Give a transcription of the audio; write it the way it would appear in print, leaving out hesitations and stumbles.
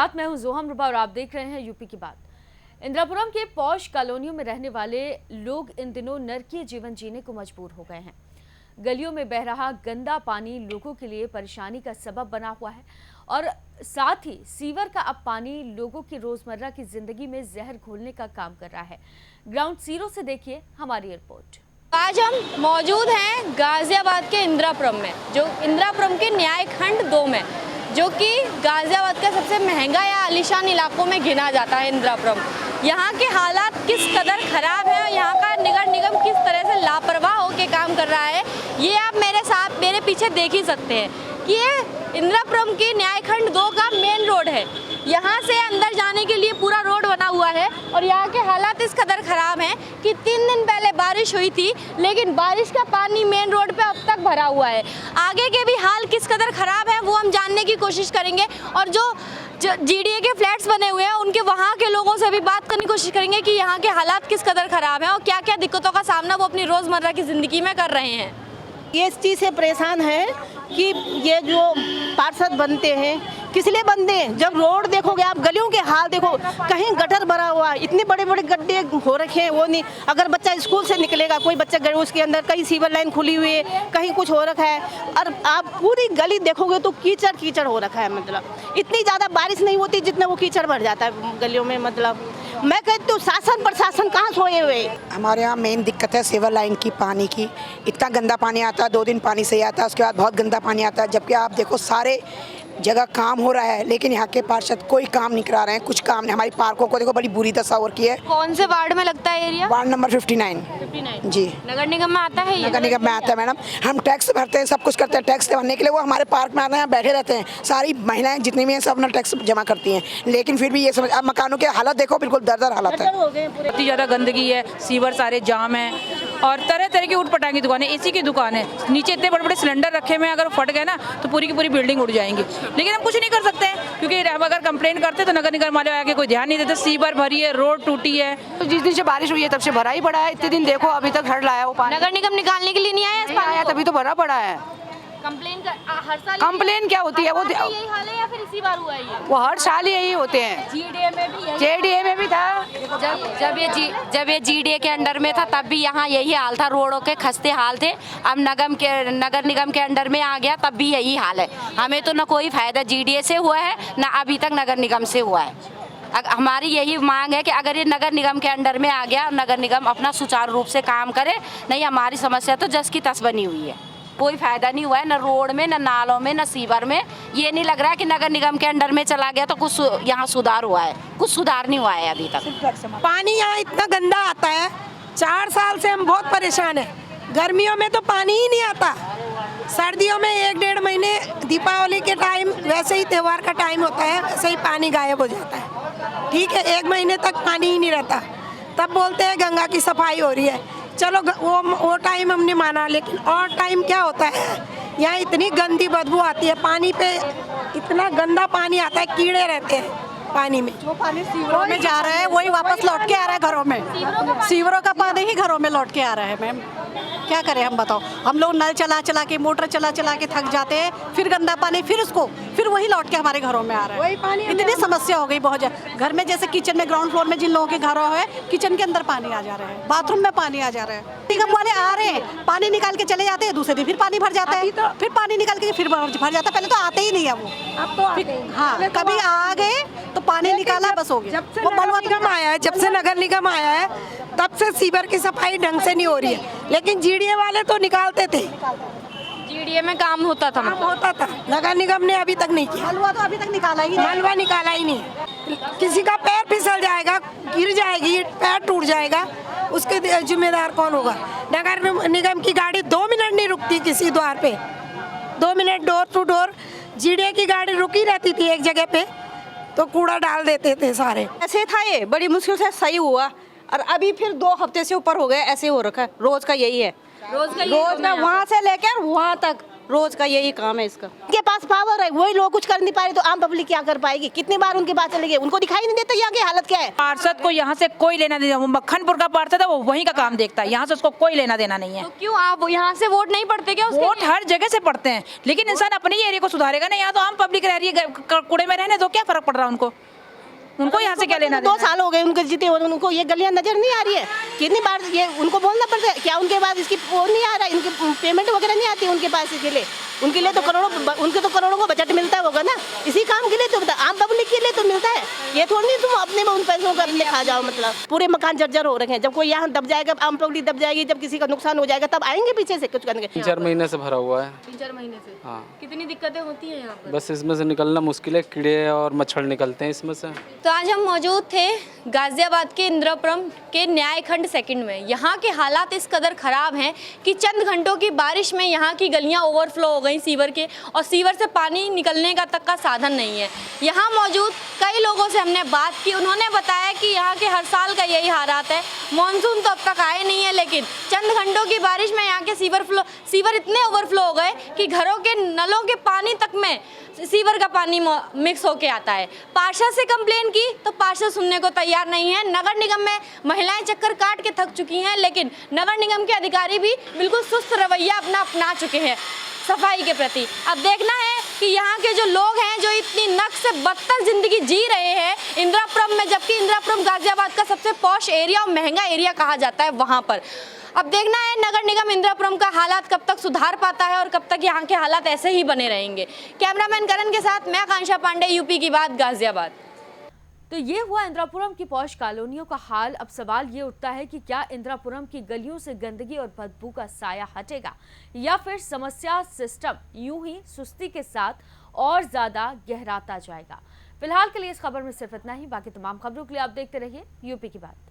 साथ मैं हूं जोहम रुबा और आप देख रहे हैं यूपी की बात। इंदिरापुरम के पॉश कॉलोनियों में रहने वाले लोग इन दिनों नरकीय जीवन जीने को मजबूर हो गए हैं। गलियों में बह रहा गंदा पानी लोगों के लिए परेशानी का सबब बना हुआ है और साथ ही सीवर का अब पानी लोगों की रोजमर्रा की जिंदगी में जहर घोलने का काम कर रहा है। ग्राउंड जीरो से देखिए हमारी रिपोर्ट। आज हम मौजूद हैं गाजियाबाद के इंदिरापुरम में, जो इंदिरापुरम के न्याय खंड 2 में, जो कि गाजियाबाद का सबसे महंगा या आलीशान इलाकों में गिना जाता है इंदिरापुरम। यहाँ के हालात किस कदर खराब है और यहाँ का नगर निगम किस तरह से लापरवाह होकर काम कर रहा है, ये आप मेरे पीछे देख ही सकते हैं कि ये इंदिरापुरम की न्याय खंड 2 का मेन रोड है। यहाँ से अंदर जाने के लिए पूरा रोड बना हुआ है और यहाँ के हालात इस कदर खराब हैं कि 3 दिन पहले बारिश हुई थी, लेकिन बारिश का पानी मेन रोड पे अब तक भरा हुआ है। आगे के भी हाल किस कदर खराब है वो हम जानने की कोशिश करेंगे और जो जीडीए के फ्लैट्स बने हुए हैं उनके वहाँ के लोगों से भी बात करने की कोशिश करेंगे कि यहाँ के हालात किस कदर खराब हैं और क्या क्या दिक्कतों का सामना वो अपनी रोज़मर्रा की ज़िंदगी में कर रहे हैं। ये इस चीज़ से परेशान है कि ये जो पार्षद बनते हैं किस लिए बनते हैं। जब रोड देखोगे आप, गलियों के हाल देखो, कहीं गटर भरा हुआ है, इतने बड़े बड़े गड्ढे हो रखे हैं। वो नहीं, अगर बच्चा स्कूल से निकलेगा, कोई बच्चा उसके अंदर कहीं सीवर लाइन खुली हुई है, कहीं कुछ हो रखा है। और आप पूरी गली देखोगे तो कीचड़ कीचड़ हो रखा है। मतलब इतनी ज़्यादा बारिश नहीं होती जितना वो कीचड़ भर जाता है गलियों में। मतलब मैं कहती हूँ शासन प्रशासन कहाँ सोए हुए। हमारे यहाँ मेन दिक्कत है सीवर लाइन की, पानी की। इतना गंदा पानी आता है, 2 दिन पानी सही आता है, उसके बाद बहुत गंदा पानी आता है। जबकि आप देखो सारे जगह काम हो रहा है, लेकिन यहाँ के पार्षद कोई काम नहीं करा रहे हैं। कुछ काम नहीं। हमारी पार्कों को देखो बड़ी बुरी दशा हो रखी है। कौन से वार्ड में लगता है एरिया? वार्ड नंबर 59 जी। नगर निगम में आता है ये? नगर निगम में आता है मैडम। हम टैक्स भरते हैं, सब कुछ करते हैं। टैक्स भरने के लिए वो हमारे पार्क में आते हैं, बैठे रहते हैं। सारी महिलाएं जितनी भी हैं सब अपना टैक्स जमा करती हैं, लेकिन फिर भी ये समझ, अब मकानों के हालत देखो, बिल्कुल दरदर हालत है। बहुत ही ज़्यादा गंदगी है, सीवर सारे जाम है और तरह तरह की उठपटांग की दुकान है, एसी की दुकान है। नीचे इतने बड़े बड़े सिलेंडर रखे हुए हैं, अगर फट गए ना तो पूरी की पूरी बिल्डिंग उड़ जाएंगी। लेकिन हम कुछ नहीं कर सकते हैं क्योंकि अगर कंप्लेन करते तो नगर निगम वाले आके कोई ध्यान नहीं देते। सीवर भरी है, रोड टूटी है। तो जिस दिन से बारिश हुई है तब से भरा ही पड़ा है। इतने दिन देखो अभी तक हड़ लाया वो पानी। नगर निगम निकालने के लिए नहीं आया इस पानी आया को? तभी तो भरा पड़ा है। हर साल कंप्लेन क्या होती है वो यही हाल है या फिर इसी बार हुआ है ये? वो हर साल यही होते हैं। जेडीए में भी था। जब ये जीडीए के अंडर में था तब भी यहाँ यही हाल था, रोडों के खस्ते हाल थे। अब नगर निगम के अंडर में आ गया तब भी यही हाल है। हमें तो न कोई फायदा जीडीए से हुआ है न अभी तक नगर निगम से हुआ है। हमारी यही मांग है कि अगर ये नगर निगम के अंडर में आ गया, नगर निगम अपना सुचारू रूप से काम करे, नहीं हमारी समस्या तो जस की तस बनी हुई है। कोई फायदा नहीं हुआ है, न रोड में, न नालों में, न सीवर में। ये नहीं लग रहा है कि नगर निगम के अंडर में चला गया तो कुछ यहाँ सुधार हुआ है। कुछ सुधार नहीं हुआ है अभी तक। पानी यहाँ इतना गंदा आता है, 4 साल से हम बहुत परेशान हैं। गर्मियों में तो पानी ही नहीं आता, सर्दियों में 1-1.5 महीने, दीपावली के टाइम वैसे ही त्यौहार का टाइम होता है, वैसे ही पानी गायब हो जाता है। ठीक है, 1 महीने तक पानी ही नहीं रहता, तब बोलते हैं गंगा की सफाई हो रही है। चलो वो टाइम हमने माना, लेकिन और टाइम क्या होता है, यहाँ इतनी गंदी बदबू आती है पानी पे, इतना गंदा पानी आता है, कीड़े रहते हैं पानी में। जो पानी सीवरों में जा रहा है वही वापस लौट के आ रहा है घरों में। सीवरों का पानी ही घरों में लौट के आ रहा है। मैम क्या करें हम, बताओ। हम लोग नल चला चला के, मोटर चला चला के थक जाते हैं, फिर गंदा पानी फिर वही लौट के हमारे घरों में आ रहा है। वही पानी, इतनी समस्या हो गई बहुत ज़्यादा। घर में जैसे किचन में, ग्राउंड फ्लोर में जिन लोगों के घरों है, किचन के अंदर पानी आ जा रहा है, बाथरूम में पानी आ जा रहा है। निगम वाले आ रहे हैं, पानी निकाल के चले जाते हैं, दूसरे दिन फिर पानी भर जाता है, फिर पानी निकाल के फिर भर जाता है। पहले तो आते ही नहीं है वो, अब तो हाँ कभी आ गए तो पानी निकाला बस हो गया। जब से नगर निगम आया है, जब से नगर निगम आया है तब से सीवर की सफाई ढंग से नहीं हो रही है, लेकिन जीडीए वाले तो निकालते थे। जीडीए में काम होता था, नगर निगम ने अभी तक नहीं किया। हलवा तो अभी तक निकाला ही नहीं। हलवा निकाला ही नहीं। किसी का पैर फिसल जाएगा, गिर जाएगी, पैर टूट जाएगा, उसके जिम्मेदार कौन होगा? नगर निगम की गाड़ी 2 मिनट नहीं रुकती किसी द्वार पे, 2 minute door to door. GDA की गाड़ी रुकी रहती थी एक जगह पे तो कूड़ा डाल देते थे सारे। ऐसे था, ये बड़ी मुश्किल से सही हुआ और अभी फिर 2 हफ्ते से ऊपर हो गए, ऐसे हो रखा है। रोज का यही है, रोज का वहाँ से लेकर वहाँ तक रोज का यही काम है इसका। उनके पास पावर है, वही लोग कुछ कर नहीं पा रहे तो आम पब्लिक क्या कर पाएगी? कितनी बार उनके पास चले गए, उनको दिखाई नहीं देता यहाँ की हालत क्या है। पार्षद को यहाँ से कोई लेना देना, वो मक्खनपुर का पार्षद है, वो वहीं का काम देखता है, यहाँ से उसको कोई लेना देना नहीं है। तो क्यों आप यहाँ से वोट नहीं पड़ते क्या? वोट हर जगह से पड़ते हैं, लेकिन इंसान अपने ही एरिया को सुधारेगा ना। यहाँ तो आम पब्लिक रह रही है, कूड़े में रहने दो, क्या फर्क पड़ रहा है उनको यहाँ से क्या लेना देना? 2 साल हो गए उनके जीते हुए, उनको ये गलियां नजर नहीं आ रही है। कितनी बार ये उनको बोलना पड़ता है, क्या उनके पास इसकी वो नहीं आ रहा है, इनकी पेमेंट वगैरह नहीं आती उनके पास। इसके लिए उनके लिए तो करोड़ों को बजट मिलता होगा ना, इसी काम के लिए तो आम पब्लिक के लिए तो मिलता है। ये थोड़ी नहीं तुम अपने में उन पैसों का अपने खा जाओ। मतलब पूरे मकान जर्जर हो रखे हैं। जब कोई यहाँ दब जाएगा, आम पब्लिक दब जाएगी, जब किसी का नुकसान हो जाएगा तब आएंगे पीछे से कुछ करने। 3-4 महीने से भरा हुआ है। 3-4 महीने से? हाँ। कितनी दिक्कतें होती हैं यहाँ पर? बस इसमें से निकलना मुश्किल है, कीड़े और मच्छर निकलते हैं इसमें से। तो आज हम मौजूद थे गाजियाबाद के इंदिरापुरम के न्याय खंड सेकंड में। यहाँ के हालात इस कदर ख़राब हैं कि चंद घंटों की बारिश में यहाँ की गलियाँ ओवरफ्लो हो गई सीवर के, और सीवर से पानी निकलने का तक का साधन नहीं है। यहाँ मौजूद कई लोगों से हमने बात की, उन्होंने बताया कि यहाँ के हर साल का यही हालात है। मानसून तो अब तक आए नहीं है, लेकिन चंद घंटों की बारिश में यहाँ के सीवर इतने ओवरफ्लो हो गए कि घरों के नलों के पानी तक में सीवर का पानी मिक्स होके आता है। पार्षद से कंप्लेन की तो पार्षद सुनने को तैयार नहीं है। नगर निगम में महिलाएं चक्कर काट के थक चुकी हैं, लेकिन नगर निगम के अधिकारी भी बिल्कुल सुस्त रवैया अपना चुके हैं सफाई के प्रति। अब देखना है कि यहाँ के जो लोग हैं जो इतनी नक से बदतर जिंदगी जी रहे हैं इंदिरापुरम में, जबकि इंदिरापुरम गाजियाबाद का सबसे पॉश एरिया और महंगा एरिया कहा जाता है वहाँ पर। अब देखना है नगर निगम इंदिरापुरम का हालात कब तक सुधार पाता है और कब तक यहाँ के हालात ऐसे ही बने रहेंगे। कैमरामैन करण के साथ मैं आकांक्षा पांडे, यूपी की बात, गाजियाबाद। तो ये हुआ इंदिरापुरम की पॉश कॉलोनियों का हाल। अब सवाल ये उठता है कि क्या इंदिरापुरम की गलियों से गंदगी और बदबू का साया हटेगा, या फिर समस्या सिस्टम यूं ही सुस्ती के साथ और ज्यादा गहराता जाएगा। फिलहाल के लिए इस खबर में सिर्फ इतना ही। बाकी तमाम खबरों के लिए आप देखते रहिए यूपी की बात।